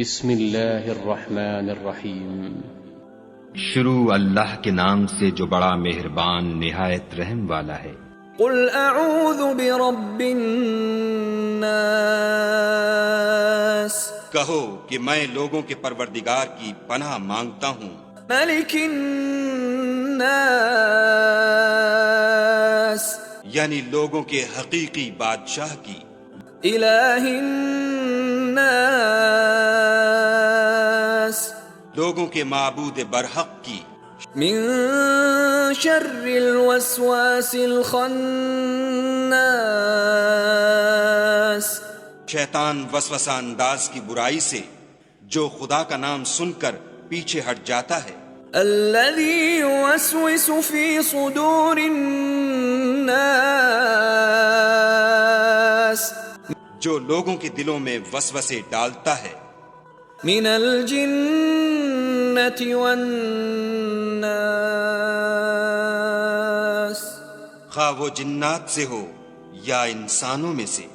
بسم اللہ الرحمن الرحیم۔ شروع اللہ کے نام سے جو بڑا مہربان نہایت رحم والا ہے۔ قل اعوذ برب الناس، کہو کہ میں لوگوں کے پروردگار کی پناہ مانگتا ہوں، ملک الناس، یعنی لوگوں کے حقیقی بادشاہ کی، الہ الناس، لوگوں کے معبود برحق کی، من شر الوسواس الخناس، شیطان وسوسہ انداز کی برائی سے جو خدا کا نام سن کر پیچھے ہٹ جاتا ہے، الذي يوسوس في صدور الناس، جو لوگوں کے دلوں میں وسوسے ڈالتا ہے، من الجنة والناس، خواہ وہ جنات سے ہو یا انسانوں میں سے۔